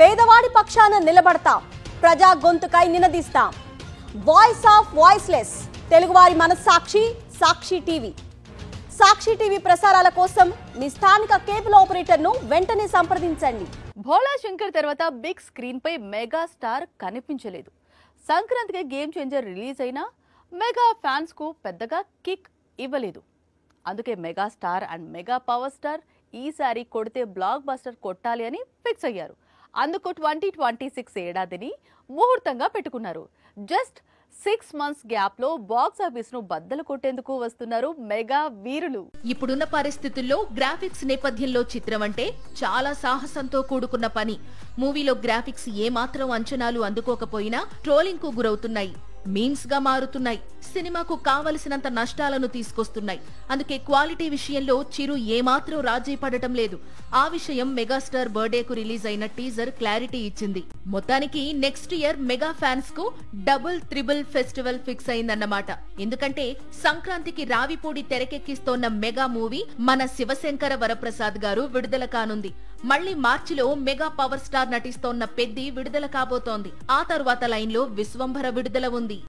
పేదవాడి పక్షాన నిలబడతాం, ప్రజా గొంతుకై నినదిస్తాం. వాయిస్ ఆఫ్ వాయిస్లెస్, తెలుగువారి మనస్సాక్షి సాక్షి టీవీ. సాక్షి టీవీ ప్రసారాల కోసం మీ స్థానిక కేబుల్ ఆపరేటర్ను వెంటనే సంప్రదించండి. భోళా శంకర్ తర్వాత బిగ్ స్క్రీన్ పై మెగా స్టార్ కనిపించలేదు. సంక్రాంతికి గేమ్ చేంజర్ రిలీజ్ అయినా మెగా ఫ్యాన్స్ కు పెద్దగా కిక్ ఇవ్వలేదు. అందుకే mega star and mega power star ఈసారి కొడితే బ్లాక్ బస్టర్ కొట్టాలి అని ఫిక్స్ అయ్యారు. అందుకు 2026 ఏడాదిని ముహూర్తంగా పెట్టుకున్నారు. జస్ట్ 6 months గ్యాప్ లో బాక్స్ ఆఫీస్ ను బద్దలు కొట్టేందుకు వస్తున్నారు మెగా వీరులు. ఇప్పుడున్న పరిస్థితుల్లో గ్రాఫిక్స్ నేపథ్యంలో చిత్రం అంటే చాలా సాహసంతో కూడుకున్న పని. మూవీలో గ్రాఫిక్స్ ఏమాత్రం అంచనాలు అందుకోకపోయినా ట్రోలింగ్ కు గురవుతున్నాయి, మీమ్స్ గా మారుతున్నాయి, సినిమాకు కావలసినంత నష్టాలను తీసుకొస్తున్నాయి. అందుకే క్వాలిటీ విషయంలో చిరు ఏమాత్రం రాజీ పడటం లేదు. ఆ విషయం మెగాస్టార్ బర్త్డేకు రిలీజ్ అయిన టీజర్ క్లారిటీ ఇచ్చింది. మొత్తానికి నెక్స్ట్ ఇయర్ మెగా ఫ్యాన్స్ కు డబుల్ త్రిబుల్ ఫెస్టివల్ ఫిక్స్ అయిందన్నమాట. ఎందుకంటే సంక్రాంతికి రావిపూడి తెరకెక్కిస్తోన్న మెగా మూవీ మన శివశంకర వరప్రసాద్ గారు విడుదల కానుంది. మళ్లీ మార్చిలో మెగా పవర్ స్టార్ నటిస్తోన్న పెద్ది విడుదల కాబోతోంది. ఆ తరువాత లైన్ లో విశ్వంభర విడుదల ఉంది.